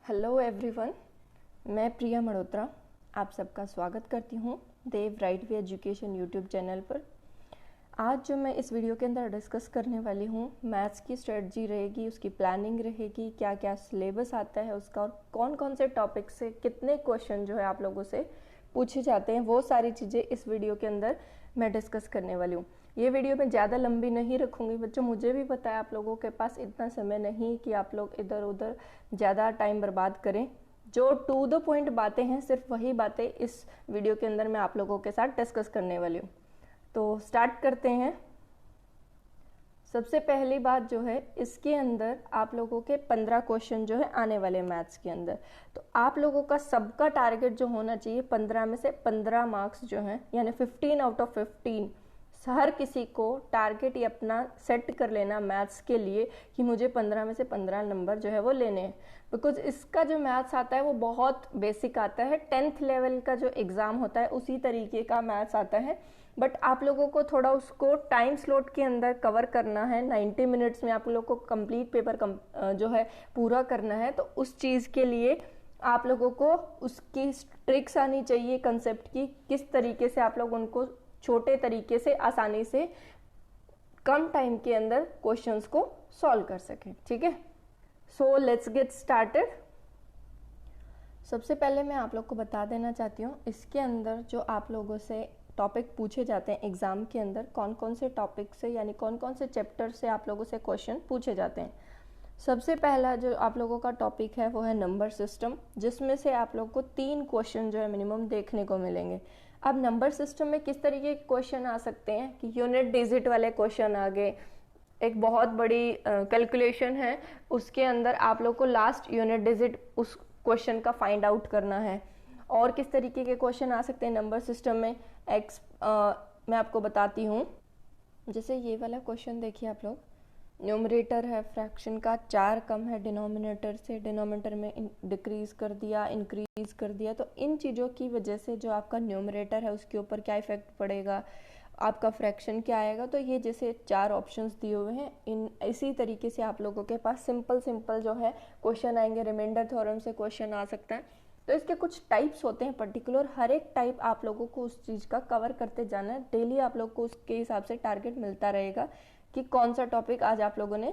Hello everyone, मैं प्रिया मल्होत्रा आप सबका स्वागत करती हूँ Dev right way education YouTube channel पर। आज जो मैं इस वीडियो के अंदर डिस्कस करने वाली हूँ, मैथ्स की स्ट्रेटजी रहेगी, उसकी प्लानिंग रहेगी, क्या क्या सिलेबस आता है उसका और कौन कौन से टॉपिक से कितने क्वेश्चन जो है आप लोगों से पूछे जाते हैं, वो सारी चीज़ें इस वीडियो के अंदर मैं डिस्कस करने वाली हूँ। ये वीडियो मैं ज़्यादा लंबी नहीं रखूँगी बच्चों, मुझे भी पता है आप लोगों के पास इतना समय नहीं कि आप लोग इधर उधर ज़्यादा टाइम बर्बाद करें। जो टू द पॉइंट बातें हैं, सिर्फ वही बातें इस वीडियो के अंदर मैं आप लोगों के साथ डिस्कस करने वाली हूँ। तो स्टार्ट करते हैं। सबसे पहली बात जो है, इसके अंदर आप लोगों के 15 क्वेश्चन जो है आने वाले मैथ्स के अंदर। तो आप लोगों का सबका टारगेट जो होना चाहिए 15 में से 15 मार्क्स जो हैं, यानी 15 आउट ऑफ 15। हर किसी को टारगेट ये अपना सेट कर लेना मैथ्स के लिए कि मुझे 15 में से 15 नंबर जो है वो लेने हैं। बिकॉज इसका जो मैथ्स आता है वो बहुत बेसिक आता है, 10th लेवल का जो एग्ज़ाम होता है उसी तरीके का मैथ्स आता है। बट आप लोगों को थोड़ा उसको टाइम स्लॉट के अंदर कवर करना है, 90 मिनट्स में आप लोगों को कंप्लीट पेपर जो है पूरा करना है। तो उस चीज़ के लिए आप लोगों को उसकी ट्रिक्स आनी चाहिए, कंसेप्ट की, किस तरीके से आप लोग उनको छोटे तरीके से आसानी से कम टाइम के अंदर क्वेश्चंस को सॉल्व कर सकें। ठीक है, सो लेट्स गेट स्टार्टेड। सबसे पहले मैं आप लोग को बता देना चाहती हूँ, इसके अंदर जो आप लोगों से टॉपिक पूछे जाते हैं एग्जाम के अंदर, कौन कौन से टॉपिक से यानी कौन कौन से चैप्टर से आप लोगों से क्वेश्चन पूछे जाते हैं। सबसे पहला जो आप लोगों का टॉपिक है वो है नंबर सिस्टम, जिसमें से आप लोग को 3 क्वेश्चन जो है मिनिमम देखने को मिलेंगे। अब नंबर सिस्टम में किस तरीके के क्वेश्चन आ सकते हैं कि यूनिट डिजिट वाले क्वेश्चन आ गए, एक बहुत बड़ी कैलकुलेशन है, उसके अंदर आप लोग को लास्ट यूनिट डिजिट उस क्वेश्चन का फाइंड आउट करना है। और किस तरीके के क्वेश्चन आ सकते हैं नंबर सिस्टम में, मैं आपको बताती हूँ। जैसे ये वाला क्वेश्चन देखिए आप लोग, न्यूमरेटर है फ्रैक्शन का, 4 कम है डिनोमिनेटर से, डिनोमिनेटर में डिक्रीज कर दिया, इंक्रीज कर दिया। तो इन चीज़ों की वजह से जो आपका न्यूमरेटर है उसके ऊपर क्या इफेक्ट पड़ेगा, आपका फ्रैक्शन क्या आएगा। तो ये जैसे 4 ऑप्शंस दिए हुए हैं, इसी तरीके से आप लोगों के पास सिंपल जो है क्वेश्चन आएंगे। रिमाइंडर थ्योरम से क्वेश्चन आ सकता है। तो इसके कुछ टाइप्स होते हैं पर्टिकुलर, हर एक टाइप आप लोगों को उस चीज़ का कवर करते जाना है। डेली आप लोग को उसके हिसाब से टारगेट मिलता रहेगा कि कौन सा टॉपिक आज आप लोगों ने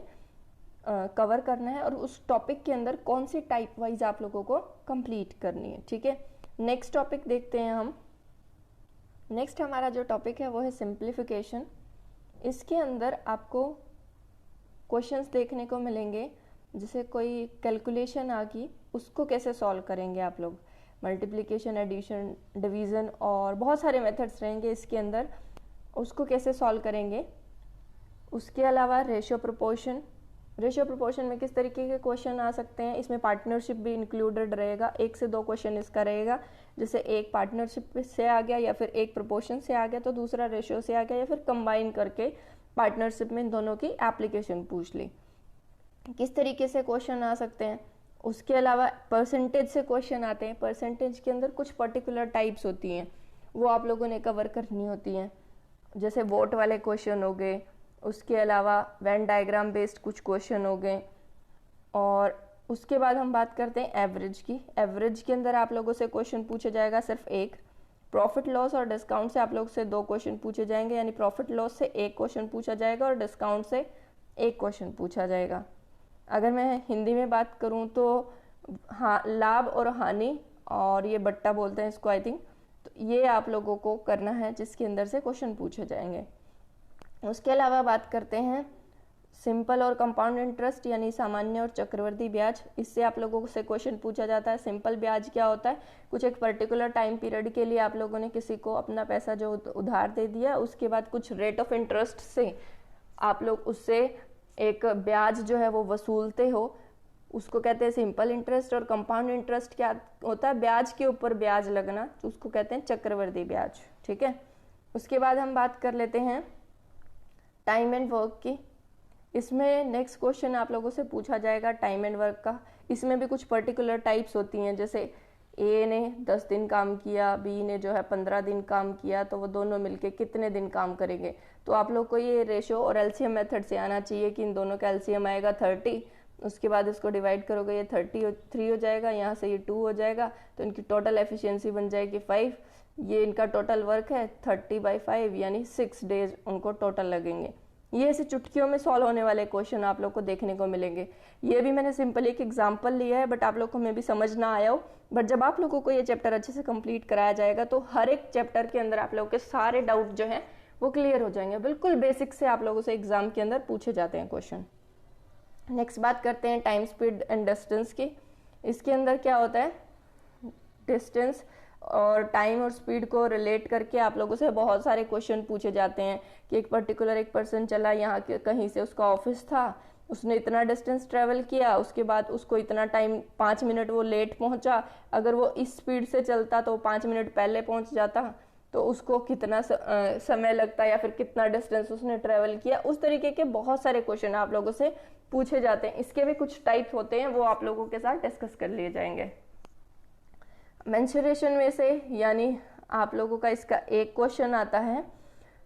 कवर करना है और उस टॉपिक के अंदर कौन सी टाइप वाइज आप लोगों को कंप्लीट करनी है। ठीक है, नेक्स्ट टॉपिक देखते हैं हम। नेक्स्ट हमारा जो टॉपिक है वो है सिंप्लीफिकेशन। इसके अंदर आपको क्वेश्चंस देखने को मिलेंगे, जैसे कोई कैलकुलेशन आ गई, उसको कैसे सॉल्व करेंगे आप लोग। मल्टीप्लिकेशन, एडिशन, डिवीज़न और बहुत सारे मेथड्स रहेंगे इसके अंदर, उसको कैसे सॉल्व करेंगे। उसके अलावा रेशियो प्रोपोर्शन, रेशियो प्रोपोर्शन में किस तरीके के क्वेश्चन आ सकते हैं, इसमें पार्टनरशिप भी इंक्लूडेड रहेगा। 1 से 2 क्वेश्चन इसका रहेगा, जैसे एक पार्टनरशिप से आ गया या फिर एक प्रोपोर्शन से आ गया तो दूसरा रेशियो से आ गया, या फिर कंबाइन करके पार्टनरशिप में इन दोनों की एप्लीकेशन पूछ ली। किस तरीके से क्वेश्चन आ सकते हैं। उसके अलावा परसेंटेज से क्वेश्चन आते हैं। परसेंटेज के अंदर कुछ पर्टिकुलर टाइप्स होती हैं, वो आप लोगों ने कवर करनी होती हैं, जैसे वोट वाले क्वेश्चन हो गए। उसके अलावा वेन डायग्राम बेस्ड कुछ क्वेश्चन हो गए। और उसके बाद हम बात करते हैं एवरेज की। एवरेज के अंदर आप लोगों से क्वेश्चन पूछा जाएगा सिर्फ एक। प्रॉफिट लॉस और डिस्काउंट से आप लोग से 2 क्वेश्चन पूछे जाएंगे, यानी प्रॉफिट लॉस से 1 क्वेश्चन पूछा जाएगा और डिस्काउंट से 1 क्वेश्चन पूछा जाएगा। अगर मैं हिंदी में बात करूं तो हाँ, लाभ और हानि, और ये बट्टा बोलते हैं इसको आई थिंक, तो ये आप लोगों को करना है जिसके अंदर से क्वेश्चन पूछे जाएंगे। उसके अलावा बात करते हैं सिंपल और कंपाउंड इंटरेस्ट, यानी सामान्य और चक्रवर्ती ब्याज। इससे आप लोगों से क्वेश्चन पूछा जाता है। सिंपल ब्याज क्या होता है, कुछ एक पर्टिकुलर टाइम पीरियड के लिए आप लोगों ने किसी को अपना पैसा जो उधार दे दिया, उसके बाद कुछ रेट ऑफ इंटरेस्ट से आप लोग उससे एक ब्याज जो है वो वसूलते हो, उसको कहते हैं सिंपल इंटरेस्ट। और कंपाउंड इंटरेस्ट क्या होता है, ब्याज के ऊपर ब्याज लगना, तो उसको कहते हैं चक्रवर्ती ब्याज। ठीक है, उसके बाद हम बात कर लेते हैं टाइम एंड वर्क की। इसमें नेक्स्ट क्वेश्चन आप लोगों से पूछा जाएगा टाइम एंड वर्क का। इसमें भी कुछ पर्टिकुलर टाइप्स होती हैं, जैसे ए ने 10 दिन काम किया, बी ने जो है 15 दिन काम किया, तो वो दोनों मिलके कितने दिन काम करेंगे। तो आप लोग को ये रेशियो और एलसीएम मेथड से आना चाहिए कि इन दोनों का एलसीएम आएगा 30 उसके बाद इसको डिवाइड करोगे, ये 33 हो जाएगा, यहाँ से ये 2 हो जाएगा, तो इनकी टोटल एफिशिएंसी बन जाएगी 5। ये इनका टोटल वर्क है 30/5 यानी 6 डेज उनको टोटल लगेंगे। ये ऐसे चुटकियों में सॉल्व होने वाले क्वेश्चन आप लोग को देखने को मिलेंगे। ये भी मैंने सिंपल एक एग्जांपल लिया है, बट आप लोग को मे भी समझ ना आया हो, बट जब आप लोगों को ये चैप्टर अच्छे से कंप्लीट कराया जाएगा तो हर एक चैप्टर के अंदर आप लोगों के सारे डाउट जो हैं वो क्लियर हो जाएंगे। बिल्कुल बेसिक से आप लोगों से एग्जाम के अंदर पूछे जाते हैं क्वेश्चन। नेक्स्ट बात करते हैं टाइम, स्पीड एंड डिस्टेंस की। इसके अंदर क्या होता है, डिस्टेंस और टाइम और स्पीड को रिलेट करके आप लोगों से बहुत सारे क्वेश्चन पूछे जाते हैं कि एक पर्टिकुलर एक पर्सन चला यहाँ के कहीं से, उसका ऑफिस था, उसने इतना डिस्टेंस ट्रेवल किया, उसके बाद उसको इतना टाइम 5 मिनट वो लेट पहुंचा। अगर वो इस स्पीड से चलता तो 5 मिनट पहले पहुंच जाता, तो उसको कितना समय लगता या फिर कितना डिस्टेंस उसने ट्रेवल किया। उस तरीके के बहुत सारे क्वेश्चन आप लोगों से पूछे जाते हैं। इसके भी कुछ टाइप होते हैं, वो आप लोगों के साथ डिस्कस कर लिए जाएंगे। मेंसुरेशन में से यानी आप लोगों का इसका एक क्वेश्चन आता है।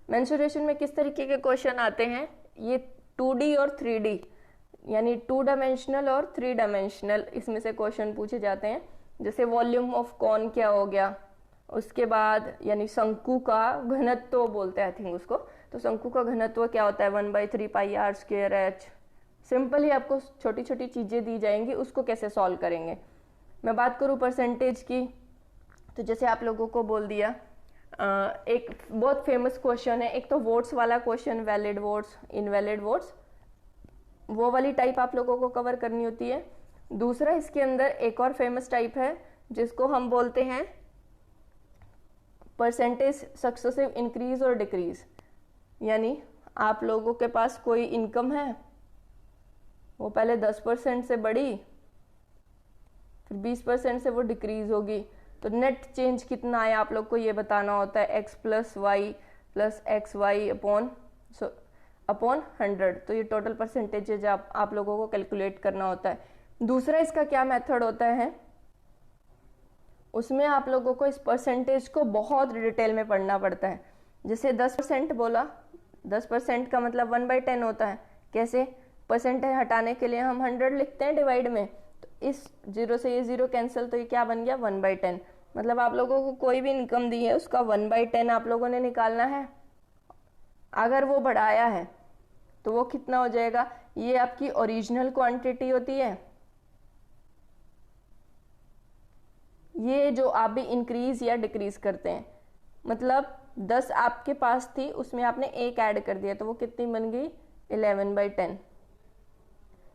मेंसुरेशन में किस तरीके के क्वेश्चन आते हैं, ये 2D और 3D यानी 2 डायमेंशनल और 3 डायमेंशनल इसमें से क्वेश्चन पूछे जाते हैं। जैसे वॉल्यूम ऑफ कॉन क्या हो गया, उसके बाद यानी शंकु का घनत्व बोलते हैं आई थिंक उसको, तो शंकु का घनत्व क्या होता है 1/3 πr²h। सिंपल ही आपको छोटी छोटी चीजें दी जाएंगी, उसको कैसे सॉल्व करेंगे। मैं बात करूं परसेंटेज की, तो जैसे आप लोगों को बोल दिया एक बहुत फेमस क्वेश्चन है, एक तो वोट्स वाला question, valid votes, invalid votes, वो वाली टाइप आप लोगों को कवर करनी होती है। दूसरा इसके अंदर एक और फेमस टाइप है जिसको हम बोलते हैं परसेंटेज सक्सेसिव इंक्रीज और डिक्रीज, यानी आप लोगों के पास कोई इनकम है, वो पहले 10% से बढ़ी, फिर 20% से वो डिक्रीज होगी, तो नेट चेंज कितना आया आप लोग को ये बताना होता है, x + y + xy अपॉन 100। तो ये टोटल परसेंटेज आप लोगों को कैलकुलेट करना होता है। दूसरा इसका क्या मेथड होता है, उसमें आप लोगों को इस परसेंटेज को बहुत डिटेल में पढ़ना पड़ता है। जैसे 10% बोला, 10% का मतलब 1/10 होता है। कैसे, परसेंटेज हटाने के लिए हम 100 लिखते हैं डिवाइड में, तो इस 0 से ये 0 कैंसिल, तो ये क्या बन गया 1/10। मतलब आप लोगों को कोई भी इनकम दी है उसका 1/10 आप लोगों ने निकालना है। अगर वो बढ़ाया है तो वो कितना हो जाएगा, ये आपकी ओरिजिनल क्वांटिटी होती है, ये जो आप भी इंक्रीज या डिक्रीज करते हैं, मतलब 10 आपके पास थी, उसमें आपने 1 ऐड कर दिया, तो वो कितनी बन गई 11/10।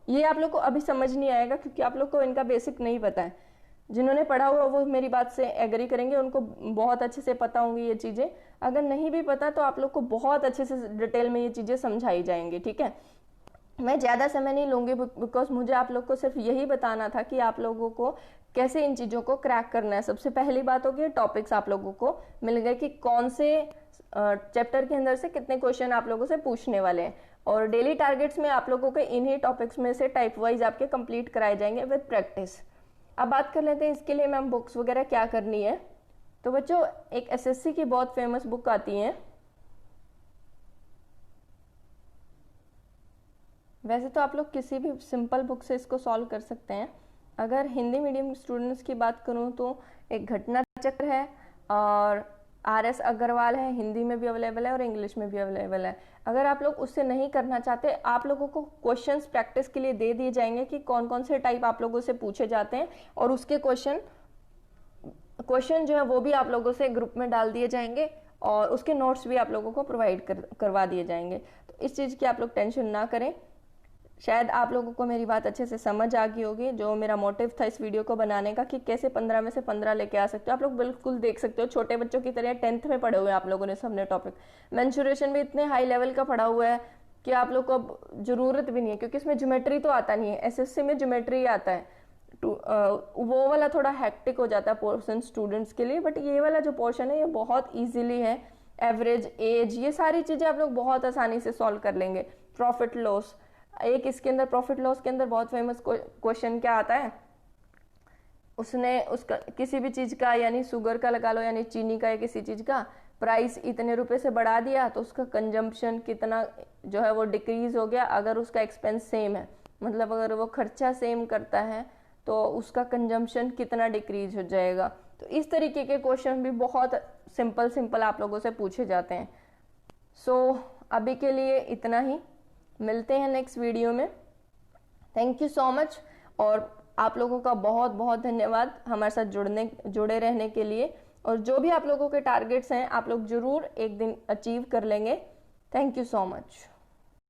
ये आप लोग को अभी समझ नहीं आएगा क्योंकि आप लोग को इनका बेसिक नहीं पता है। जिन्होंने पढ़ा हुआ वो मेरी बात से एग्री करेंगे, उनको बहुत अच्छे से पता होंगी ये चीज़ें। अगर नहीं भी पता तो आप लोग को बहुत अच्छे से डिटेल में ये चीज़ें समझाई जाएंगी, ठीक है। मैं ज़्यादा समय नहीं लूँगी बिकॉज मुझे आप लोग को सिर्फ यही बताना था कि आप लोगों को कैसे इन चीज़ों को क्रैक करना है। सबसे पहली बात होगी टॉपिक्स आप लोगों को मिल गए कि कौन से चैप्टर के अंदर से कितने क्वेश्चन आप लोगों से पूछने वाले हैं, और डेली टारगेट्स में आप लोगों के इन्हीं टॉपिक्स में से टाइप वाइज आपके कंप्लीट कराए जाएंगे विद प्रैक्टिस। अब बात कर लेते हैं इसके लिए मैम बुक्स वगैरह क्या करनी है। तो बच्चों एक एसएससी की बहुत फेमस बुक आती है, वैसे तो आप लोग किसी भी सिंपल बुक से इसको सॉल्व कर सकते हैं। अगर हिंदी मीडियम स्टूडेंट्स की बात करूं तो एक घटना चक्र है और RS अग्रवाल है, हिंदी में भी अवेलेबल है और इंग्लिश में भी अवेलेबल है। अगर आप लोग उससे नहीं करना चाहते, आप लोगों को क्वेश्चंस प्रैक्टिस के लिए दे दिए जाएंगे कि कौन कौन से टाइप आप लोगों से पूछे जाते हैं, और उसके क्वेश्चन जो है वो भी आप लोगों से ग्रुप में डाल दिए जाएंगे और उसके नोट्स भी आप लोगों को प्रोवाइड करवा दिए जाएंगे। तो इस चीज़ की आप लोग टेंशन ना करें। शायद आप लोगों को मेरी बात अच्छे से समझ आ गई होगी, जो मेरा मोटिव था इस वीडियो को बनाने का कि कैसे 15 में से 15 लेके आ सकते हो। आप लोग बिल्कुल देख सकते हो छोटे बच्चों की तरह 10th में पढ़े हुए हैं आप लोगों ने सबने टॉपिक। मेंसुरेशन भी इतने हाई लेवल का पढ़ा हुआ है कि आप लोग को अब जरूरत भी नहीं है, क्योंकि इसमें ज्योमेट्री तो आता नहीं है। एसएससी में ज्योमेट्री आता है, वो वाला थोड़ा हैक्टिक हो जाता है पोर्शन स्टूडेंट्स के लिए, बट ये वाला जो पोर्शन है ये बहुत ईजिली है। एवरेज, एज, ये सारी चीज़ें आप लोग बहुत आसानी से सॉल्व कर लेंगे। प्रॉफिट लॉस, एक इसके अंदर प्रॉफिट लॉस के अंदर बहुत फेमस क्वेश्चन क्या आता है, उसने उसका किसी भी चीज़ का यानी शुगर का लगा लो यानी चीनी का या किसी चीज़ का प्राइस इतने रुपए से बढ़ा दिया तो उसका कंजम्पशन कितना जो है वो डिक्रीज हो गया अगर उसका एक्सपेंस सेम है। मतलब अगर वो खर्चा सेम करता है तो उसका कंजम्पशन कितना डिक्रीज हो जाएगा। तो इस तरीके के क्वेश्चन भी बहुत सिंपल सिंपल आप लोगों से पूछे जाते हैं। सो अभी के लिए इतना ही, मिलते हैं नेक्स्ट वीडियो में। थैंक यू सो मच, और आप लोगों का बहुत बहुत धन्यवाद हमारे साथ जुड़े रहने के लिए। और जो भी आप लोगों के टारगेट्स हैं आप लोग जरूर एक दिन अचीव कर लेंगे। Thank you so much.